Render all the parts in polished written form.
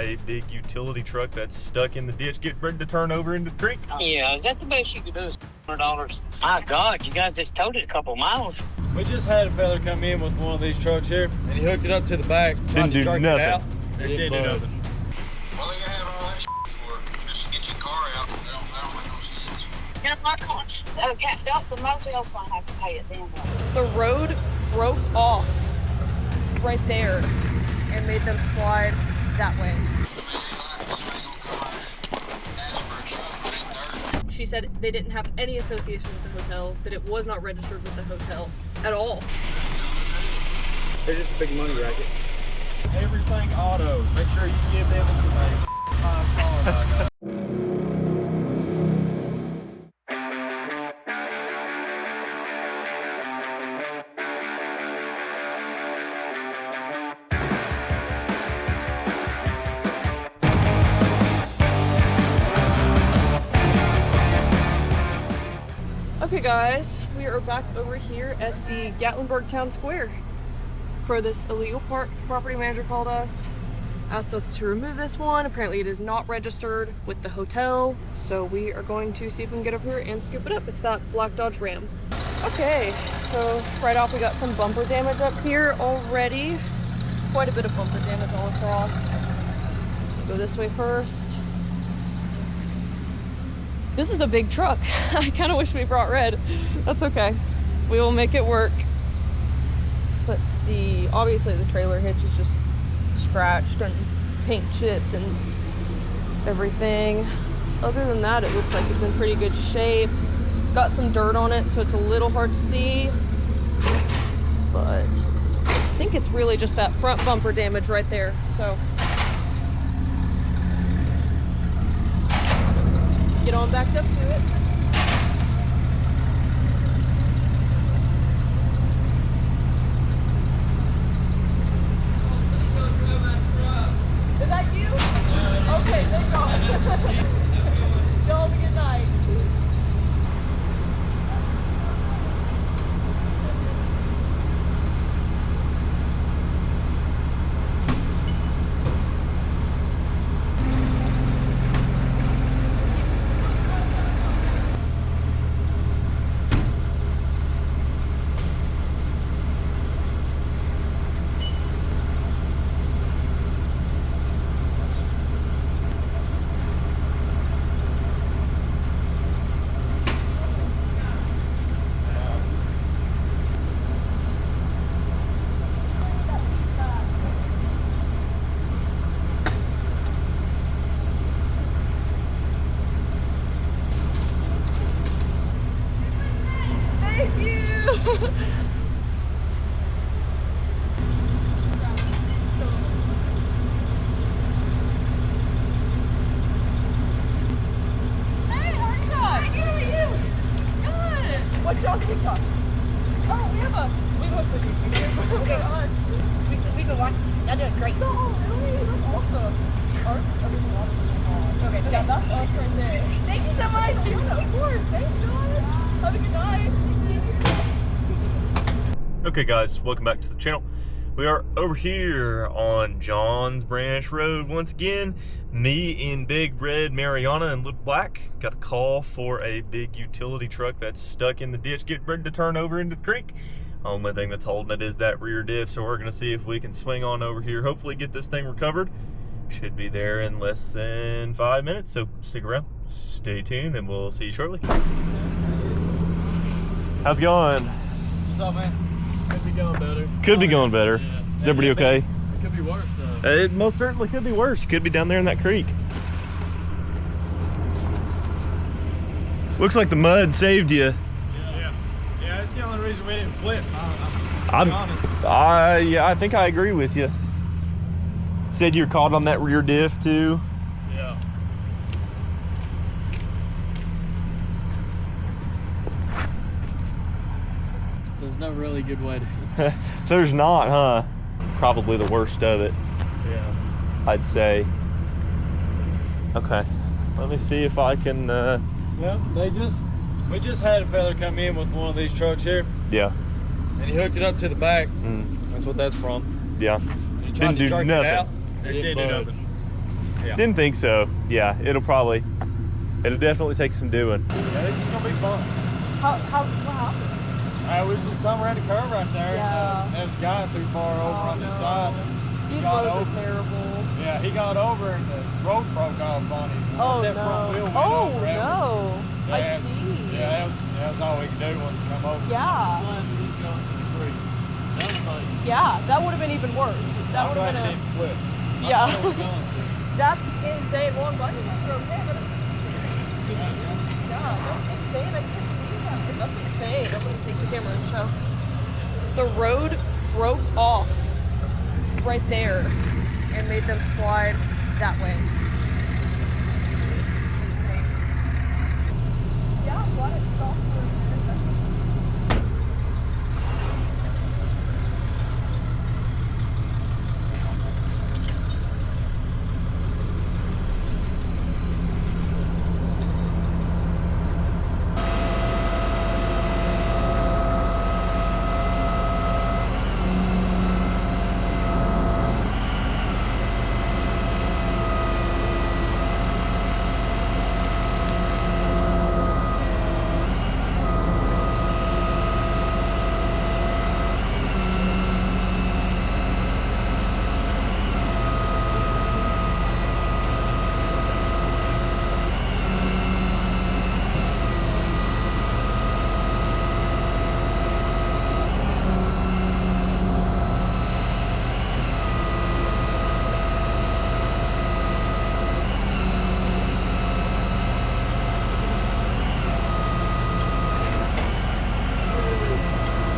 a big utility truck that's stuck in the ditch, getting ready to turn over into the creek. Yeah, is that the best you could do is $100? My God, you guys just towed it a couple miles. We just had a fella come in with one of these trucks here, and he hooked it up to the back. Didn't do nothing. It out. It didn't do nothing. Well, you have all that for just to get your car out. I don't make no sense. Get my car. Okay, the motel's gonna have to pay it then. The road broke off right there and made them slide that way. She said they didn't have any association with the hotel, that it was not registered with the hotel at all. They're just a big money racket. Everything auto. Make sure you give them a 5-star. Okay guys, we are back over here at the Gatlinburg Town Square for this illegal park. The property manager called us, asked us to remove this one. Apparently it is not registered with the hotel, so we are going to see if we can get over here and scoop it up. It's that black Dodge Ram. Okay, so right off we got some bumper damage up here already. Quite a bit of bumper damage all across. Go this way first. This is a big truck. I kind of wish we brought red. That's okay. We will make it work. Let's see. Obviously the trailer hitch is just scratched and paint chipped and everything. Other than that, it looks like it's in pretty good shape. Got some dirt on it, so it's a little hard to see. But I think it's really just that front bumper damage right there. So get on backed up to it. Is that you? Okay, thank God. Y'all have a good night. What's y'all's TikTok? Oh, we mostly do YouTube. Okay. We've been watching. Y'all doing great. No, really? That's awesome. Arts, everything watching. Okay, yeah, that's us right there. Thank you so much. Of course. Thanks, guys. Have a good night. Okay guys, welcome back to the channel. We are over here on John's Branch Road once again. Me in Big Red, Marianna in Little Black got a call for a big utility truck that's stuck in the ditch, getting ready to turn over into the creek. Only thing that's holding it is that rear diff, so we're gonna see if we can swing on over here, hopefully get this thing recovered. Should be there in less than 5 minutes, so stick around, stay tuned, and we'll see you shortly. How's it going? What's up, man? Could be going better. Could be going better. Yeah. Is everybody okay? It could be worse, though. It most certainly could be worse. Could be down there in that creek. Looks like the mud saved you. Yeah, that's the only reason we didn't flip. I'm honest. Yeah, I think I agree with you. Said you're caught on that rear diff too. Yeah. There's no really good way to. There's not, huh? Probably the worst of it. Yeah. I'd say. Okay. Let me see if I can. Well, we just had a fella come in with one of these trucks here, Yeah. and he hooked it up to the back. That's what that's from. Yeah. And he Didn't tried to do jerk nothing. it out. It didn't do nothing. Yeah. Didn't think so. Yeah, it'll definitely take some doing. Yeah, this is gonna be fun. What happened? We was just coming around the curve right there. Yeah. And there's a guy too far over on this side. These got roads over. are terrible. Yeah, he got over and the road broke off on him. Oh Once that front wheel went over, that was, no. I see. Yeah, that was all we could do once it come over. Yeah. Just glad we didn't go into the creek. That was like, Yeah, that would have been even worse. That I'm would have glad been it didn't flip. Yeah. I thought it was going to. That's insane. Well, I'm glad you guys are okay, but it's yeah, that's insane. I can't believe that. That's insane. I'm gonna take the camera and show. The road broke off right there and made them slide that way. It's insane. Yeah, I'm glad it stopped for a minute.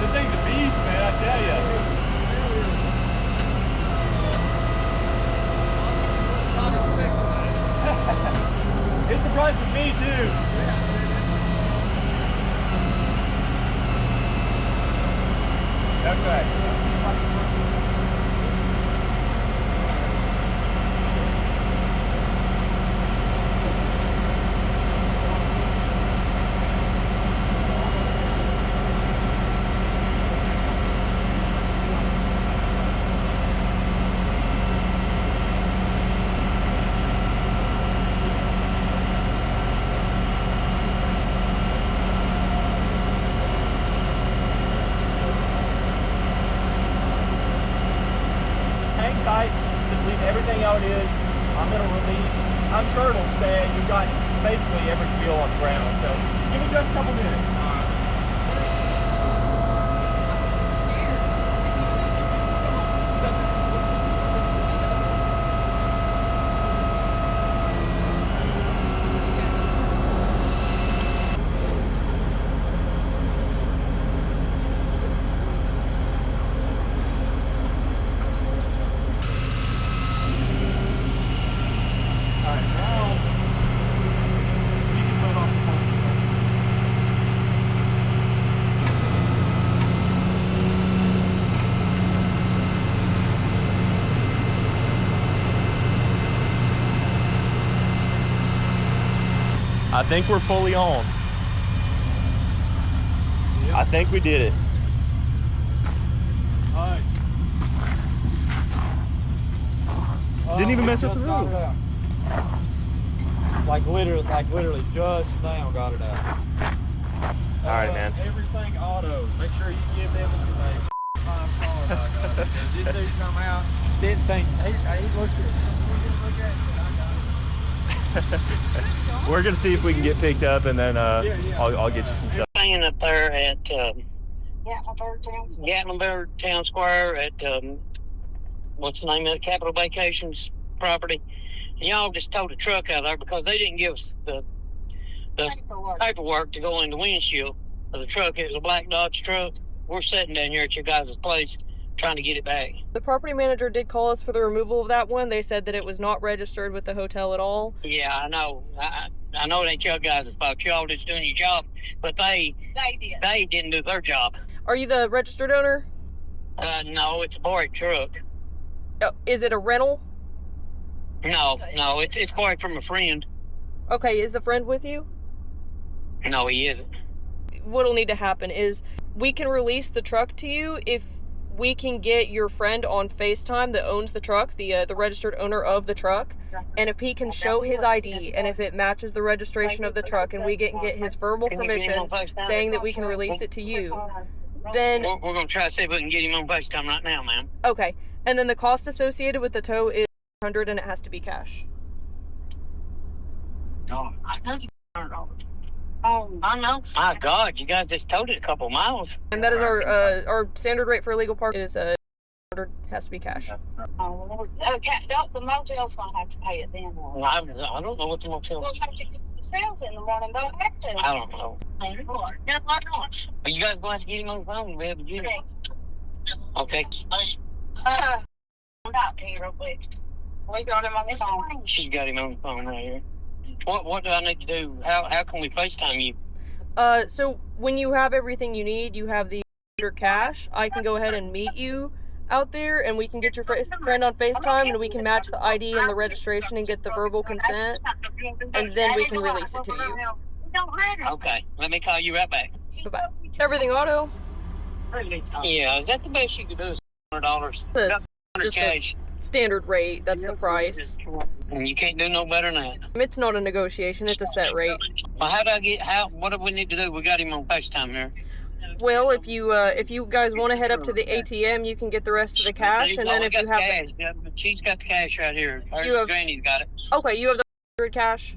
This thing's a beast, man, I tell you. It surprises me too. Okay. Hang tight, just leave everything how it is. I'm gonna release. I'm sure it'll stay. You've got basically every wheel on the ground, so give me just a couple minutes. Alright, now you can put off the phone. I think we're fully on. I think we did it. Alright. Didn't even mess up Just the got road. it out. Like literally just now got it out. Alright, man. Everything auto. Make sure you give them a 5 star. By God. This dude come out, didn't think. He looked at it. We're gonna look at it. We're gonna see if we can get picked up, and then I'll get you some stuff. Staying up there at Gatlinburg Gatlinburg Town Square at what's the name of it? Capital Vacations property. And y'all just towed a truck out of there because they didn't give us the paperwork to go in the windshield of the truck. It was a black Dodge truck. We're sitting down here at your guys' place trying to get it back. The property manager did call us for the removal of that one. They said that it was not registered with the hotel at all. Yeah, I know. I know it ain't your guys' fault. Y'all just doing your job, but they didn't do their job. Are you the registered owner? No, it's a borrowed truck. Oh, is it a rental? No, it's borrowed from a friend. Okay, is the friend with you? No, he isn't. What'll need to happen is we can release the truck to you if we can get your friend on FaceTime that owns the truck, the registered owner of the truck, and if he can show his ID and if it matches the registration of the truck and we can get his verbal permission saying that we can release it to you, then We're going to try to see if we can get him on FaceTime right now, ma'am. okay. And then the cost associated with the tow is $100 and it has to be cash. Oh, I know. My God, you guys just towed it a couple miles. And that is our standard rate for illegal park is $100, has to be cash. The motel's gonna have to pay it then. Well, I don't know what the motel We'll is. have to get the sales in the morning, don't have to. I don't know. Yeah, why not? Are you guys going to have to get him on the phone? We have to get him. Okay. Not Peter, but we got him on his phone. She's got him on the phone right here. What do I need to do? How can we FaceTime you? So when you have everything you need, you have the cash, I can go ahead and meet you out there and we can get your friend on FaceTime and we can match the ID and the registration and get the verbal consent and then we can release it to you. Okay, let me call you right back. Bye-bye. Everything auto. Yeah, is that the best you could do is $100? The, just the Cash. standard rate, that's the price. And you can't do no better than that. It's not a negotiation, it's a set rate. Well, what do we need to do? We got him on FaceTime here. Well, if you guys want to head up to the ATM, you can get the rest of the cash, and then if you have cash. She's got the cash right here. Her granny's got it. Okay, you have the $100 cash.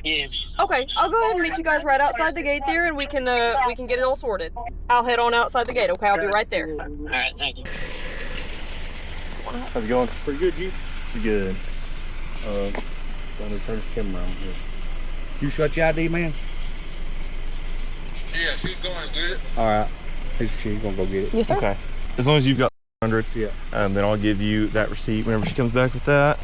Yes. Okay, I'll go ahead and meet you guys right outside the gate there, and we can get it all sorted. I'll head on outside the gate. Okay, I'll be right there. All right, thank you. How's it going? Pretty good, you? Pretty good. Trying to turn his camera around. Yes. You got your ID, man? Yeah, she's going to get it. All right. She's gonna go get it. Yes, sir. Okay. As long as you've got 100, Yeah. then I'll give you that receipt whenever she comes back with that.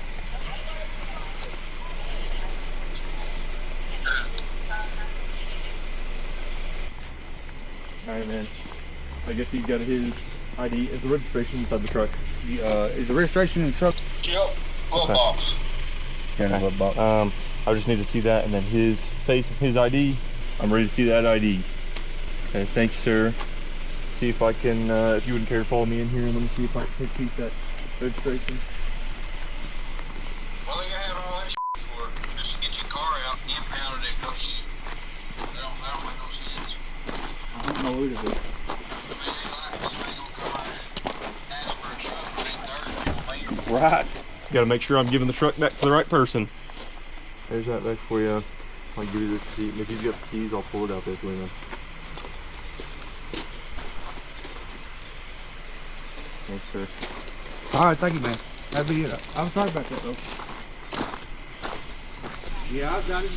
All right, man. I guess he's got his ID. Is the registration inside the truck? Is the registration in the truck? Yep. Glove Okay. box. Yeah, no box. I just need to see that and then his face and his ID. I'm ready to see that ID. Okay, thanks, sir. See if I can, if you wouldn't care to follow me in here and let me see if I can keep that registration. Well, you have all that for just get your car out, impounded it, goes you. That don't make no sense. I don't know who it is. I mean, they like this thing gonna come out and ask for a truck and ain't there, you know, Right. Gotta make sure I'm giving the truck back to the right person. There's that back for you. I'll give you the key. If you've got the keys, I'll pull it out there for you, man. Thanks, sir. All right, thank you, man. That'd be it. I'm sorry about that, though. Yeah, I've got it.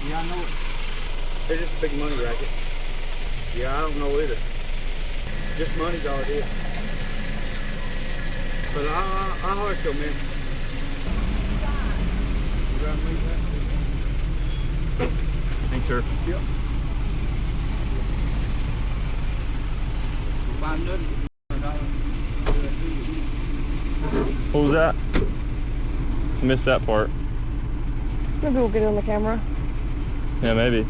Yeah, I know it. It's just a big money racket. Yeah, I don't know either. Just money's all it is. But I'll hard show, man. You gotta move that. Thanks, sir. Yep. Find nothing. What was that? I missed that part. Maybe we'll get it on the camera. Yeah, maybe.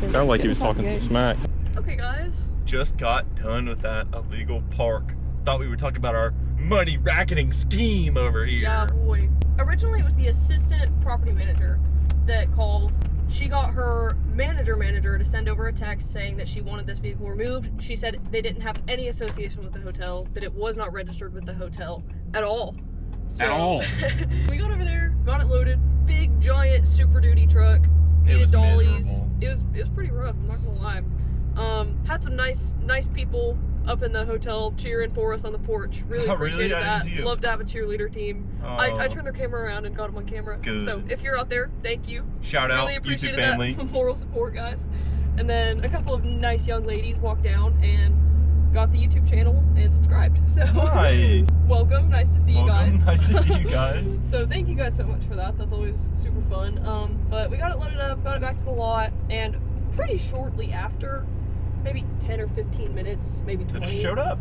Sounded like he was talking some smack. Okay, guys. Just got done with that illegal park. Thought we would talk about our money racketing scheme over here. Yeah, boy. Originally, it was the assistant property manager that called. She got her manager to send over a text saying that she wanted this vehicle removed. She said they didn't have any association with the hotel, that it was not registered with the hotel at all. So, At all? We got over there, got it loaded, big, giant, super duty truck. It was dollies. miserable. It was pretty rough, I'm not gonna lie. Had some nice people up in the hotel cheering for us on the porch. Really Oh, really? appreciated I that. didn't see 'em. Love to have a cheerleader team. I Oh. turned their camera around and got them on camera. Good. So if you're out there, thank you. Shout out, Really YouTube appreciated family. that moral support, guys. And then a couple of nice young ladies walked down and got the YouTube channel and subscribed. So Nice. welcome. Nice to see you Welcome. guys. Nice to see you guys. So thank you guys so much for that. That's always super fun. But we got it loaded up, got it back to the lot, and pretty shortly after, maybe 10 or 15 minutes, maybe 20. It just showed up.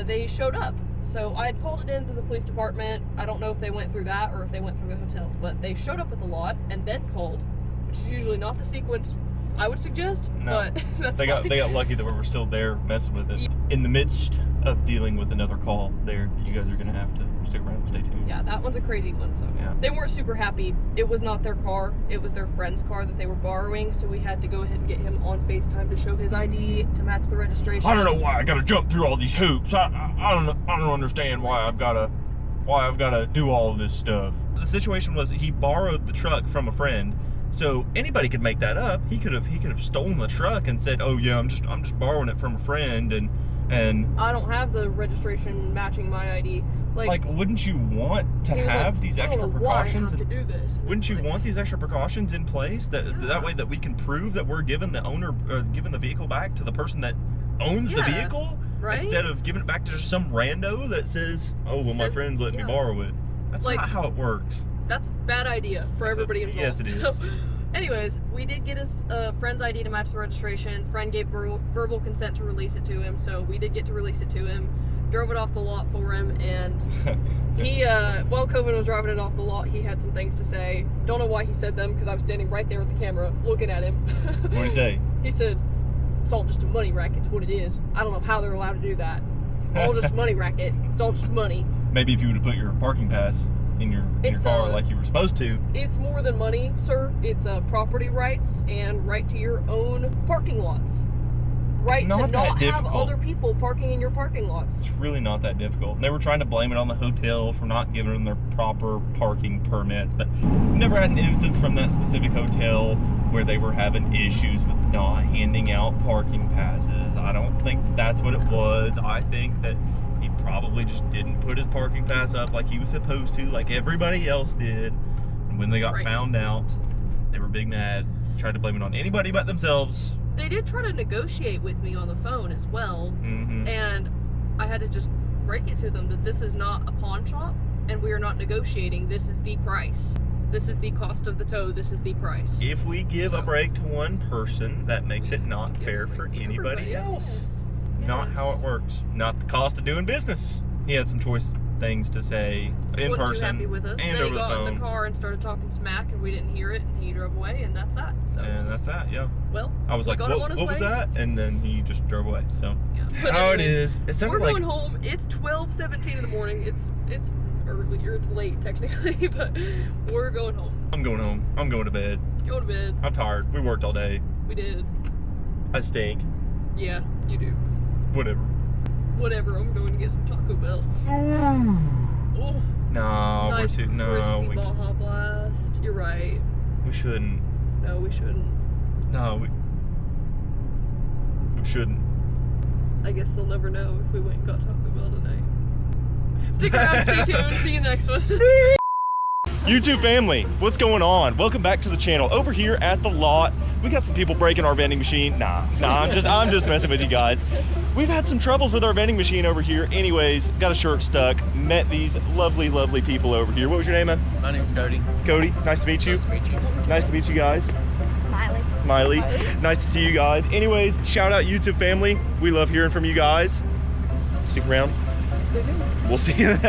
They showed up. So I had called it into the police department. I don't know if they went through that or if they went through the hotel, but they showed up at the lot and then called, which is usually not the sequence I would suggest, No. but that's They got lucky that we were still there messing with it. In the midst of dealing with another call there, that you guys are gonna have to stick around and stay tuned. Yeah, that one's a crazy one. So Yeah. they weren't super happy. It was not their car. It was their friend's car that they were borrowing. So we had to go ahead and get him on FaceTime to show his ID to match the registration. I don't know why I gotta jump through all these hoops. I don't understand why I've gotta do all of this stuff. The situation was he borrowed the truck from a friend, so anybody could make that up. He could have stolen the truck and said, "Oh yeah, I'm just borrowing it from a friend," and I don't have the registration matching my ID. Like wouldn't you want to have these extra precautions? I have to do this. Wouldn't you want these extra precautions in place that way that we can prove that we're giving the owner or giving the vehicle back to the person that owns the vehicle, right? Instead of giving it back to just some rando that says, "Oh well, my friend let me borrow it." That's not how it works. That's a bad idea for everybody involved. Yes, it is. So, anyways, we did get his friend's ID to match the registration. Friend gave verbal consent to release it to him, so we did get to release it to him. Drove it off the lot for him, and he, while Covin was driving it off the lot, he had some things to say. Don't know why he said them, because I was standing right there with the camera looking at him. What did he say? He said, "It's all just a money racket, it's what it is." I don't know how they're allowed to do that. All just a money racket. It's all just money. Maybe if you would have put your parking pass in your car like you were supposed to. It's more than money, sir. It's property rights and right to your own parking lots. Right to not have other people parking in your parking lots. It's really not that difficult. And they were trying to blame it on the hotel for not giving them their proper parking permits, but never had an instance from that specific hotel where they were having issues with not handing out parking passes. I don't think that's what it was. I think that he probably just didn't put his parking pass up like he was supposed to, like everybody else did. And when they got found out, they were big mad, tried to blame it on anybody but themselves. They did try to negotiate with me on the phone as well, and I had to just break it to them that this is not a pawn shop and we are not negotiating. This is the price. This is the cost of the tow. This is the price. If we give a break to one person, that makes it not fair for anybody else. Yes. Not how it works. Not the cost of doing business. He had some choice things to say in person too happy with us. and then over the phone. He got in the car and started talking smack, and we didn't hear it, and he drove away, and that's that. So. And that's that, yeah. Well, I was like, what was that? And then he just drove away. So yeah. how it is. It we're going home. It's 12:17 in the morning. It's earlier. It's late technically, but we're going home. I'm going home. I'm going to bed. Go to bed. I'm tired. We worked all day. We did. I stink. Yeah, you do. Whatever. I'm going to get some Taco Bell. Ooh. Oh. No, Nice crispy Baja Blast. You're right. We shouldn't. No, we shouldn't. No, we shouldn't. I guess they'll never know if we went and got Taco Bell tonight. Stick around, stay tuned. See you in the next one. YouTube family, what's going on? Welcome back to the channel. Over here at the lot, we got some people breaking our vending machine. Nah, I'm just messing with you guys. We've had some troubles with our vending machine over here. Anyways, got a shirt stuck. Met these lovely people over here. What was your name, man? My name's Cody. Cody, nice to meet you. Nice to meet you. Nice to meet you guys. Miley. Nice to see you guys. Anyways, shout out YouTube family. We love hearing from you guys. Stick around. Stay tuned. We'll see you in the